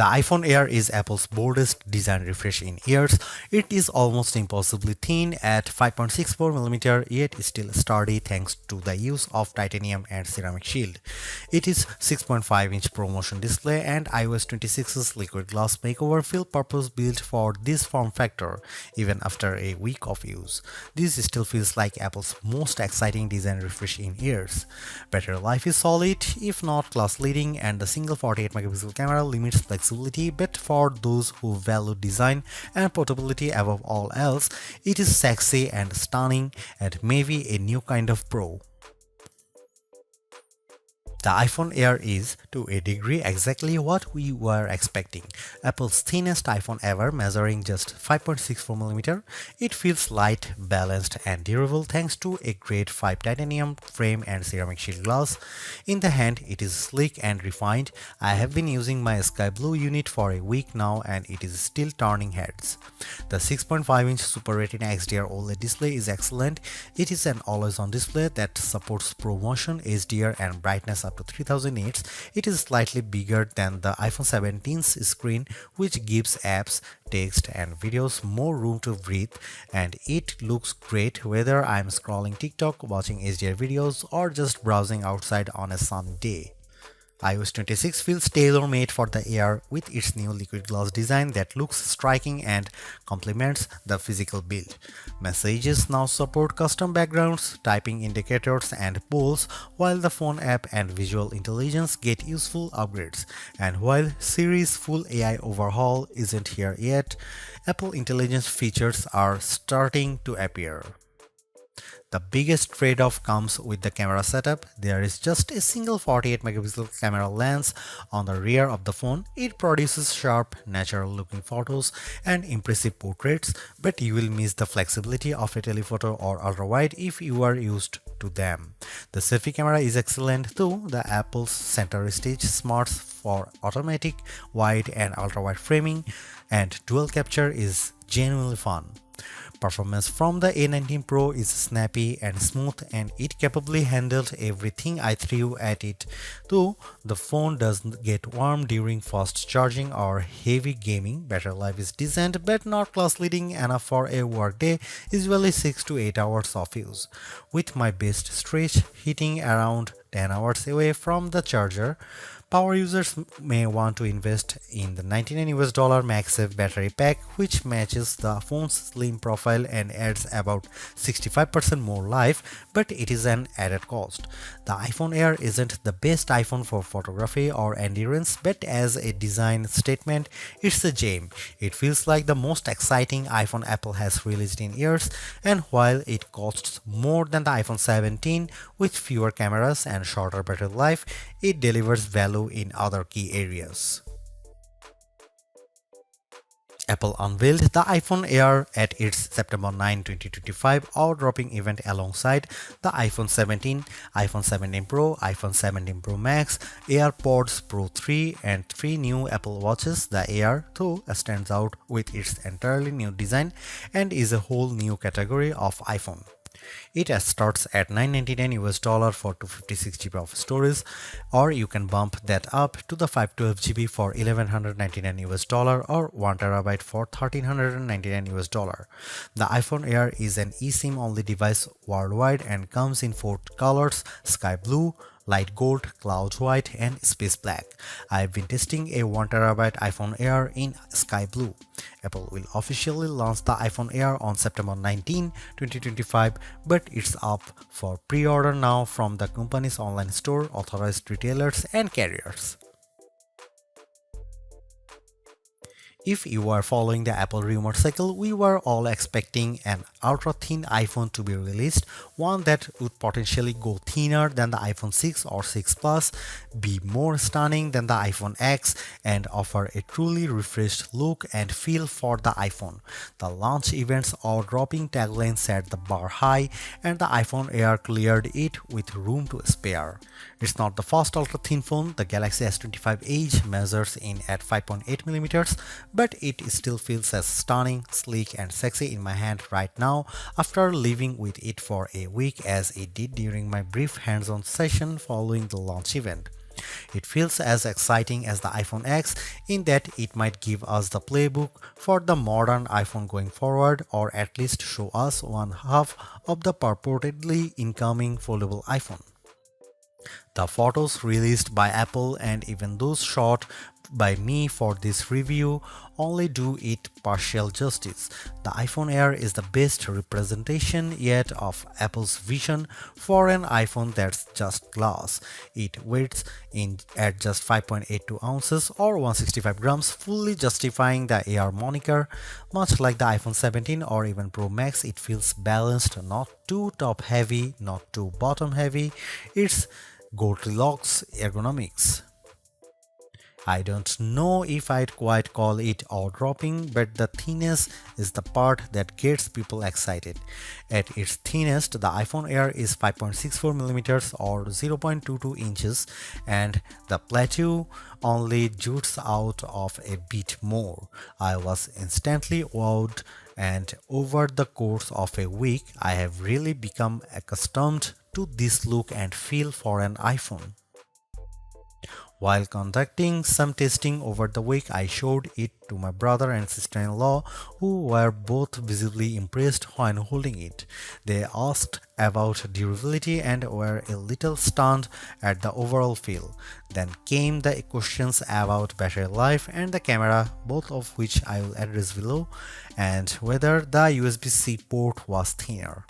The iPhone Air is Apple's boldest design refresh in years. It is almost impossibly thin at 5.64mm, yet still sturdy thanks to the use of titanium and ceramic shield. It is 6.5-inch ProMotion display and iOS 26's liquid glass makeover feel purpose-built for this form factor even after a week of use. This still feels like Apple's most exciting design refresh in years. Battery life is solid, if not class-leading, and the single 48-megapixel camera limits flexibility, but for those who value design and portability above all else, it is sexy and stunning and maybe a new kind of pro. The iPhone Air is, to a degree, exactly what we were expecting. Apple's thinnest iPhone ever, measuring just 5.64mm. It feels light, balanced, and durable thanks to a grade 5 titanium frame and ceramic shield glass. In the hand, it is sleek and refined. I have been using my sky blue unit for a week now and it is still turning heads. The 6.5-inch Super Retina XDR OLED display is excellent. It is an always-on display that supports ProMotion, HDR, and brightness up to 3000 nits. It is slightly bigger than the iPhone 17's screen, which gives apps, text, and videos more room to breathe, and it looks great whether I'm scrolling TikTok, watching HDR videos, or just browsing outside on a sunny day. iOS 26 feels tailor-made for the Air with its new liquid glass design that looks striking and complements the physical build. Messages now support custom backgrounds, typing indicators, and polls, while the phone app and visual intelligence get useful upgrades. And while Siri's full AI overhaul isn't here yet, Apple Intelligence features are starting to appear. The biggest trade-off comes with the camera setup. There is just a single 48-megapixel camera lens on the rear of the phone. It produces sharp, natural-looking photos and impressive portraits, but you will miss the flexibility of a telephoto or ultra-wide if you are used to them. The selfie camera is excellent too. The Apple's center stage smarts for automatic, wide, and ultra-wide framing, and dual capture is genuinely fun. Performance from the A19 Pro is snappy and smooth, and it capably handled everything I threw at it, though the phone doesn't get warm during fast charging or heavy gaming. Battery life is decent but not class-leading enough for a workday, usually 6 to 8 hours of use, with my best stretch hitting around 10 hours away from the charger. Power users may want to invest in the $99 MagSafe Battery Pack, which matches the phone's slim profile and adds about 65% more life, but it is an added cost. The iPhone Air isn't the best iPhone for photography or endurance, but as a design statement, it's a gem. It feels like the most exciting iPhone Apple has released in years, and while it costs more than the iPhone 17 with fewer cameras and shorter battery life, it delivers value in other key areas. Apple unveiled the iPhone Air at its September 9, 2025 awe-dropping event alongside the iPhone 17, iPhone 17 Pro, iPhone 17 Pro Max, AirPods Pro 3, and 3 new Apple Watches. The Air, though, stands out with its entirely new design and is a whole new category of iPhone. It starts at $999 for 256 GB of storage, or you can bump that up to the 512 GB for $1,199 or 1 TB for $1,399. The iPhone Air is an eSIM only device worldwide and comes in 4 colors: sky blue, light gold, cloud white, and space black. I've been testing a 1 TB iPhone Air in sky blue. Apple will officially launch the iPhone Air on September 19, 2025, but it's up for pre-order now from the company's online store, authorized retailers, and carriers. If you are following the Apple rumor cycle, we were all expecting an ultra-thin iPhone to be released, one that would potentially go thinner than the iPhone 6 or 6 Plus, be more stunning than the iPhone X, and offer a truly refreshed look and feel for the iPhone. The launch event's awe-dropping tagline set the bar high, and the iPhone Air cleared it with room to spare. It's not the first ultra-thin phone. The Galaxy S25 Edge measures in at 5.8mm, but it still feels as stunning, sleek, and sexy in my hand right now after living with it for a week as it did during my brief hands-on session following the launch event. It feels as exciting as the iPhone X in that it might give us the playbook for the modern iPhone going forward, or at least show us one half of the purportedly incoming foldable iPhone. The photos released by Apple and even those shot by me for this review only do it partial justice. The iPhone Air is the best representation yet of Apple's vision for an iPhone that's just glass. It weighs in at just 5.82 ounces or 165 grams, fully justifying the Air moniker. Much like the iPhone 17 or even Pro Max, it feels balanced, not too top heavy, not too bottom heavy. It's Goldilocks ergonomics. I don't know if I'd quite call it eye-dropping, but the thinness is the part that gets people excited. At its thinnest, the iPhone Air is 5.64mm or 0.22 inches, and the plateau only jutes out of a bit more. I was instantly wowed, and over the course of a week, I have really become accustomed to this look and feel for an iPhone. While conducting some testing over the week, I showed it to my brother and sister-in-law, who were both visibly impressed when holding it. They asked about durability and were a little stunned at the overall feel. Then came the questions about battery life and the camera, both of which I will address below, and whether the USB-C port was thinner.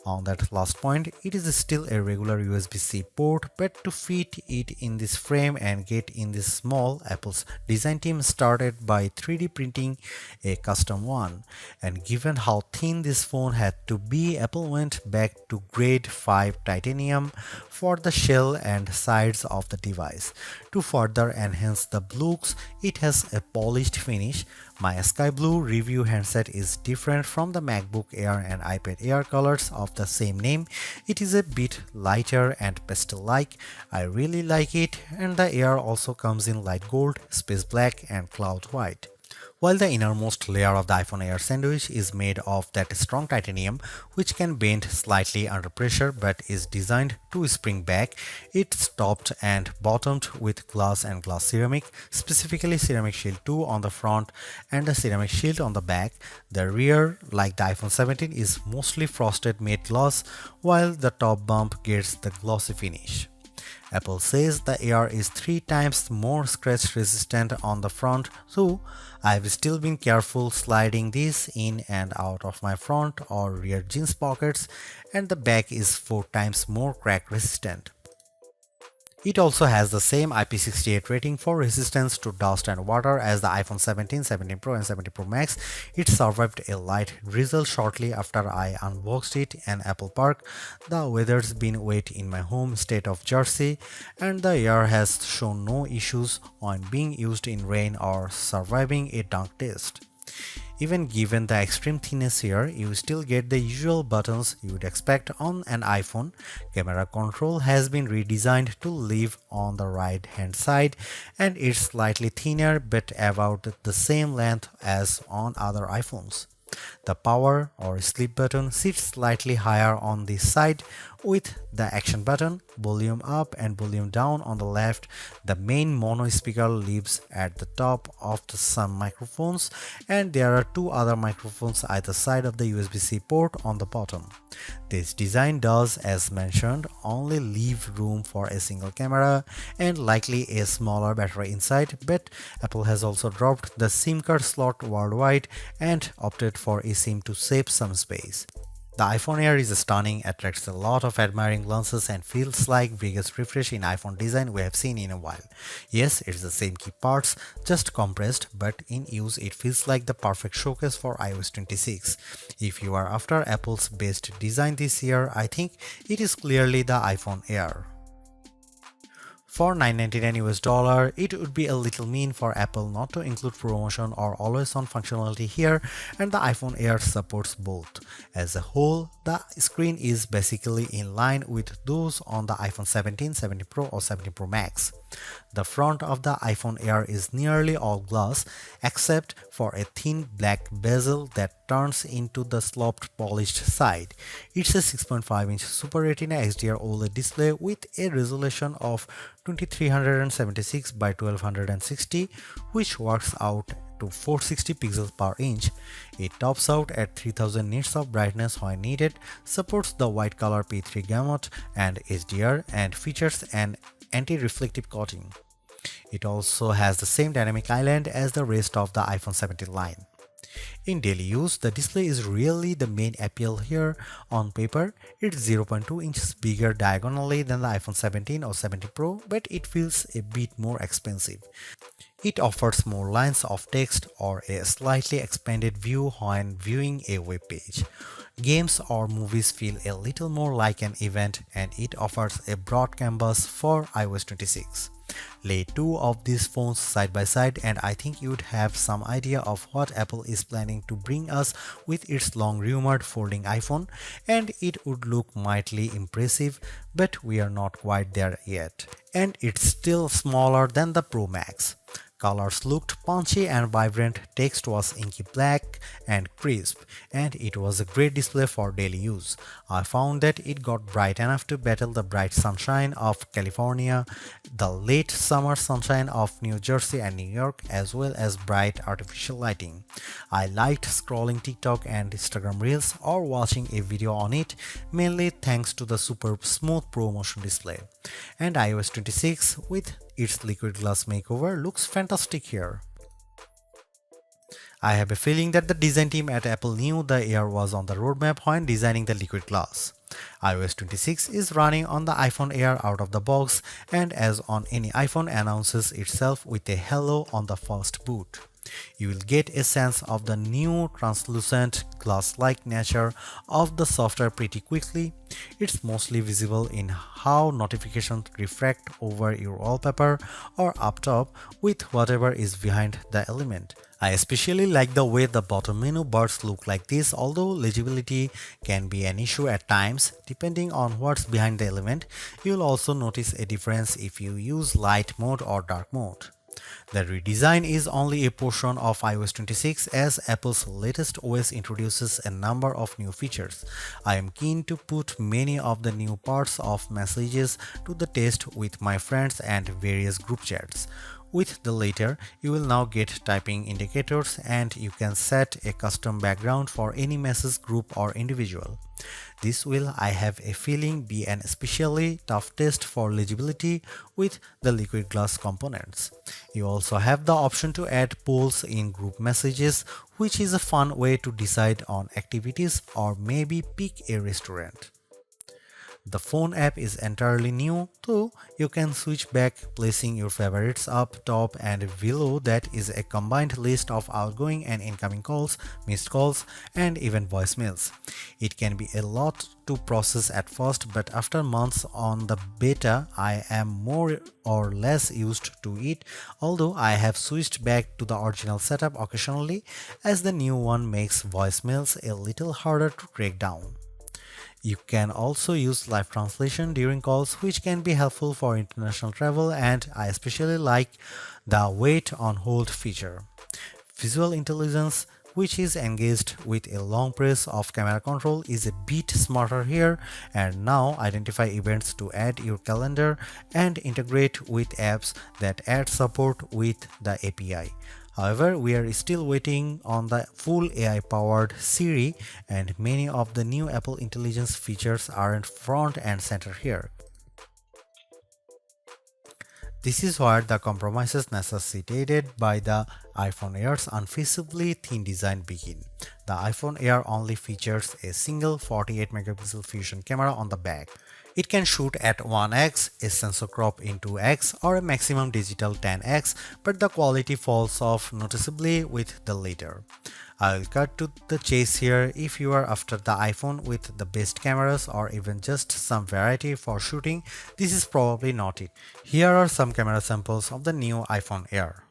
On that last point, it is still a regular USB-C port, but to fit it in this frame and get in this small, Apple's design team started by 3D printing a custom one. And given how thin this phone had to be, Apple went back to grade 5 titanium for the shell and sides of the device. To further enhance the looks, it has a polished finish. My sky blue review handset is different from the MacBook Air and iPad Air colors of the same name. It is a bit lighter and pastel-like. I really like it, and the Air also comes in light gold, space black and cloud white. While the innermost layer of the iPhone Air sandwich is made of that strong titanium which can bend slightly under pressure but is designed to spring back, it's topped and bottomed with glass and glass ceramic, specifically Ceramic Shield 2 on the front and the Ceramic Shield on the back. The rear, like the iPhone 17, is mostly frosted matte glass, while the top bump gets the glossy finish. Apple says the Air is 3 times more scratch resistant on the front, so I've still been careful sliding this in and out of my front or rear jeans pockets, and the back is 4 times more crack resistant. It also has the same IP68 rating for resistance to dust and water as the iPhone 17, 17 Pro and 17 Pro Max. It survived a light drizzle shortly after I unboxed it in Apple Park. The weather's been wet in my home state of Jersey, and the Air has shown no issues on being used in rain or surviving a dunk test. Even given the extreme thinness here, you still get the usual buttons you would expect on an iPhone. Camera control has been redesigned to live on the right hand side, and it's slightly thinner but about the same length as on other iPhones. The power or sleep button sits slightly higher on this side, with the action button, volume up and volume down on the left. The main mono speaker lives at the top of some microphones, and there are 2 other microphones either side of the USB-C port on the bottom. This design does, as mentioned, only leave room for a single camera and likely a smaller battery inside, but Apple has also dropped the SIM card slot worldwide and opted for eSIM to save some space. The iPhone Air is stunning, attracts a lot of admiring glances, and feels like biggest refresh in iPhone design we have seen in a while. Yes, it's the same key parts, just compressed, but in use it feels like the perfect showcase for iOS 26. If you are after Apple's best design this year, I think it is clearly the iPhone Air. For $999 US, it would be a little mean for Apple not to include promotion or always-on functionality here, and the iPhone Air supports both. As a whole, the screen is basically in line with those on the iPhone 17, 17 Pro or 17 Pro Max. The front of the iPhone Air is nearly all glass except for a thin black bezel that turns into the sloped polished side. It's a 6.5-inch Super Retina XDR OLED display with a resolution of 2376 by 1260, which works out to 460 pixels per inch. It tops out at 3000 nits of brightness when needed, supports the white color P3 gamut and HDR, and features an anti-reflective coating. It also has the same dynamic island as the rest of the iPhone 17 line. In daily use, the display is really the main appeal here. On paper, it's 0.2 inches bigger diagonally than the iPhone 17 or 17 Pro, but it feels a bit more expensive. It offers more lines of text or a slightly expanded view when viewing a web page. Games or movies feel a little more like an event, and it offers a broad canvas for iOS 26. Lay two of these phones side by side and I think you'd have some idea of what Apple is planning to bring us with its long-rumored folding iPhone, and it would look mightily impressive, but we are not quite there yet. And it's still smaller than the Pro Max. Colors looked punchy and vibrant, text was inky black and crisp, and it was a great display for daily use. I found that it got bright enough to battle the bright sunshine of California, the late summer sunshine of New Jersey and New York, as well as bright artificial lighting. I liked scrolling TikTok and Instagram Reels or watching a video on it, mainly thanks to the super smooth Pro Motion display. And iOS 26 with its liquid glass makeover looks fantastic here. I have a feeling that the design team at Apple knew the Air was on the roadmap when designing the liquid glass. iOS 26 is running on the iPhone Air out of the box, and as on any iPhone, announces itself with a hello on the first boot. You will get a sense of the new translucent glass-like nature of the software pretty quickly. It's mostly visible in how notifications refract over your wallpaper or up top with whatever is behind the element. I especially like the way the bottom menu bars look like this, although legibility can be an issue at times depending on what's behind the element. You'll also notice a difference if you use light mode or dark mode. The redesign is only a portion of iOS 26 as Apple's latest OS introduces a number of new features. I am keen to put many of the new parts of messages to the test with my friends and various group chats. With the latter, you will now get typing indicators and you can set a custom background for any message group or individual. This will, I have a feeling, be an especially tough test for legibility with the liquid glass components. You also have the option to add polls in group messages, which is a fun way to decide on activities or maybe pick a restaurant. The phone app is entirely new, though you can switch back, placing your favorites up top, and below that is a combined list of outgoing and incoming calls, missed calls, and even voicemails. It can be a lot to process at first, but after months on the beta, I am more or less used to it, although I have switched back to the original setup occasionally, as the new one makes voicemails a little harder to track down. You can also use live translation during calls, which can be helpful for international travel, and I especially like the wait on hold feature. Visual intelligence, which is engaged with a long press of camera control, is a bit smarter here and now identify events to add your calendar and integrate with apps that add support with the API. However, we are still waiting on the full AI-powered Siri, and many of the new Apple Intelligence features aren't front and center here. This is where the compromises necessitated by the iPhone Air's unfeasibly thin design begin. The iPhone Air only features a single 48 megapixel fusion camera on the back. It can shoot at 1x, a sensor crop in 2x, or a maximum digital 10x, but the quality falls off noticeably with the latter. I'll cut to the chase here. If you are after the iPhone with the best cameras or even just some variety for shooting, this is probably not it. Here are some camera samples of the new iPhone Air.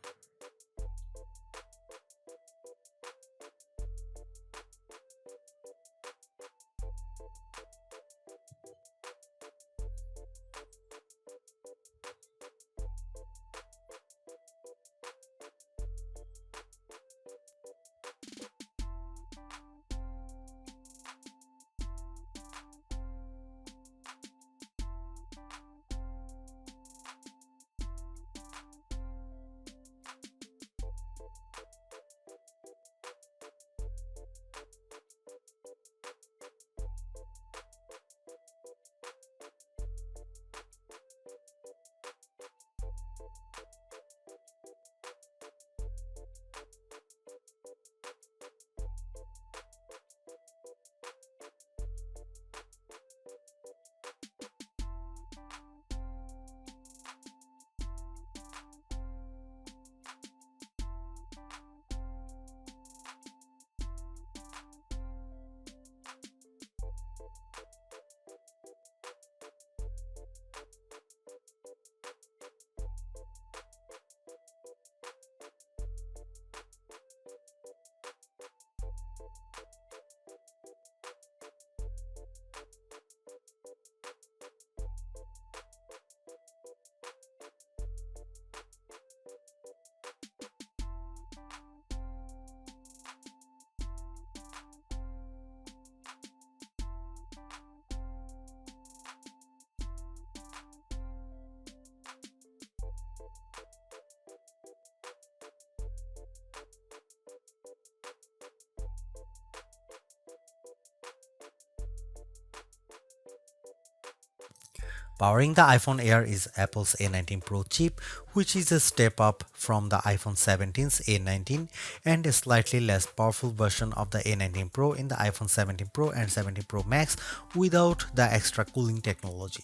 Powering the iPhone Air is Apple's A19 Pro chip, which is a step up from the iPhone 17's A19 and a slightly less powerful version of the A19 Pro in the iPhone 17 Pro and 17 Pro Max without the extra cooling technology.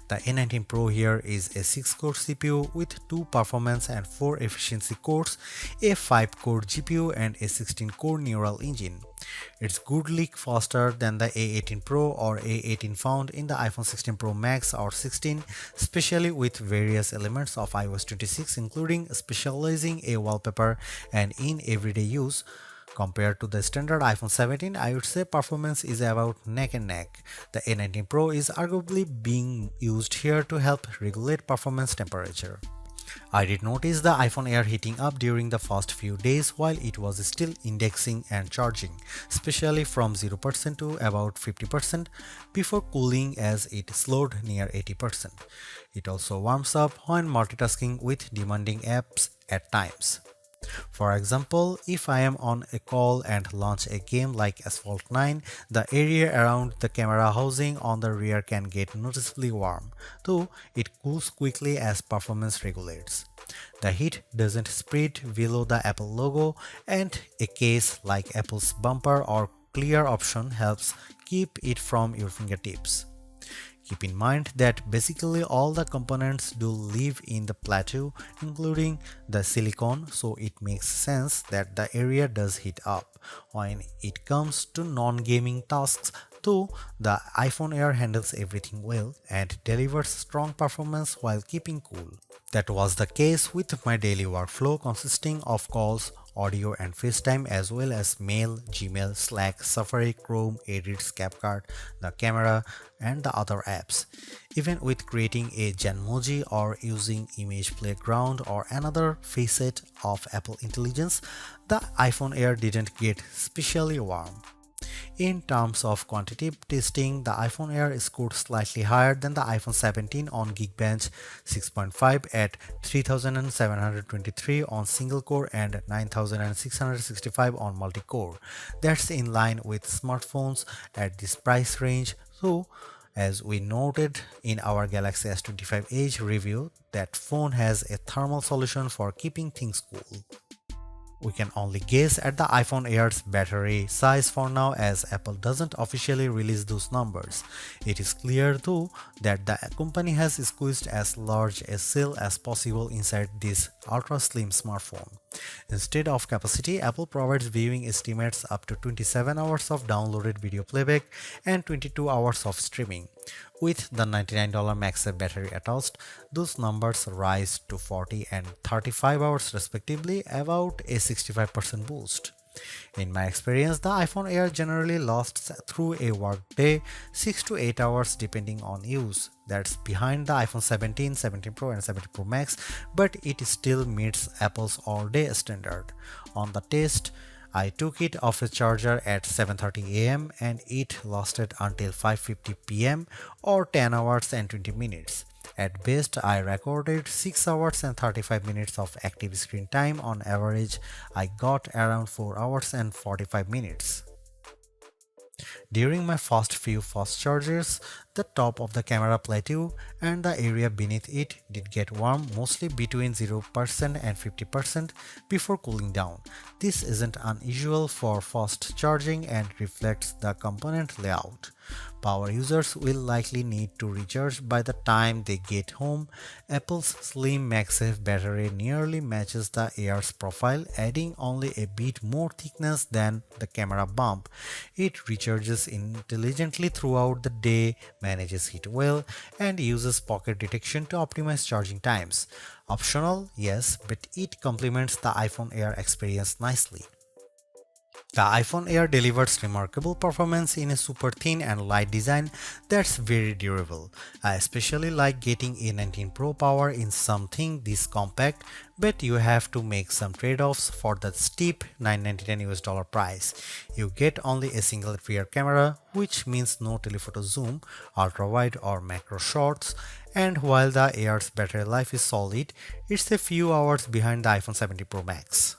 The A19 Pro here is a 6-core CPU with 2 performance and 4 efficiency cores, a 5-core GPU and a 16-core neural engine. It's goodly faster than the A18 Pro or A18 found in the iPhone 16 Pro Max or 16, especially with various elements of iOS 26 including specializing a wallpaper and in everyday use. Compared to the standard iPhone 17, I would say performance is about neck and neck. The A19 Pro is arguably being used here to help regulate performance temperature. I did notice the iPhone Air heating up during the first few days while it was still indexing and charging, especially from 0% to about 50% before cooling as it slowed near 80%. It also warms up when multitasking with demanding apps at times. For example, if I am on a call and launch a game like Asphalt 9, the area around the camera housing on the rear can get noticeably warm, though it cools quickly as performance regulates. The heat doesn't spread below the Apple logo, and a case like Apple's bumper or clear option helps keep it from your fingertips. Keep in mind that basically all the components do live in the plateau, including the silicone, so it makes sense that the area does heat up. When it comes to non-gaming tasks, though, the iPhone Air handles everything well and delivers strong performance while keeping cool. That was the case with my daily workflow consisting of calls, audio and FaceTime as well as mail, Gmail, Slack, Safari, Chrome, Edits, CapCut, the camera and the other apps. Even with creating a Genmoji or using Image Playground or another facet of Apple Intelligence, the iPhone Air didn't get especially warm. In terms of quantitative testing, the iPhone Air scored slightly higher than the iPhone 17 on Geekbench 6.5 at 3723 on single core and 9665 on multi-core. That's in line with smartphones at this price range, though as we noted in our Galaxy S25 Edge review, that phone has a thermal solution for keeping things cool. We can only guess at the iPhone Air's battery size for now as Apple doesn't officially release those numbers. It is clear though that the company has squeezed as large a cell as possible inside this ultra slim smartphone. Instead of capacity, Apple provides viewing estimates up to 27 hours of downloaded video playback and 22 hours of streaming. With the $99 MagSafe battery attached, those numbers rise to 40 and 35 hours respectively, about a 65% boost. In my experience, the iPhone Air generally lasts through a workday 6 to 8 hours depending on use. That's behind the iPhone 17, 17 Pro and 17 Pro Max, but it still meets Apple's all-day standard. On the test, I took it off a charger at 7:30 am and it lasted until 5:50 pm or 10 hours and 20 minutes. At best, I recorded 6 hours and 35 minutes of active screen time. On average, I got around 4 hours and 45 minutes. During my first few fast charges, the top of the camera plateau and the area beneath it did get warm, mostly between 0% and 50% before cooling down. This isn't unusual for fast charging and reflects the component layout. Power users will likely need to recharge by the time they get home. Apple's slim MagSafe battery nearly matches the Air's profile, adding only a bit more thickness than the camera bump. It recharges intelligently throughout the day, manages heat well, and uses pocket detection to optimize charging times. Optional, yes, but it complements the iPhone Air experience nicely. The iPhone Air delivers remarkable performance in a super thin and light design that's very durable. I especially like getting A19 Pro power in something this compact, but you have to make some trade-offs for the steep $999 price. You get only a single rear camera, which means no telephoto zoom, ultra-wide or macro shots, and while the Air's battery life is solid, it's a few hours behind the iPhone 17 Pro Max.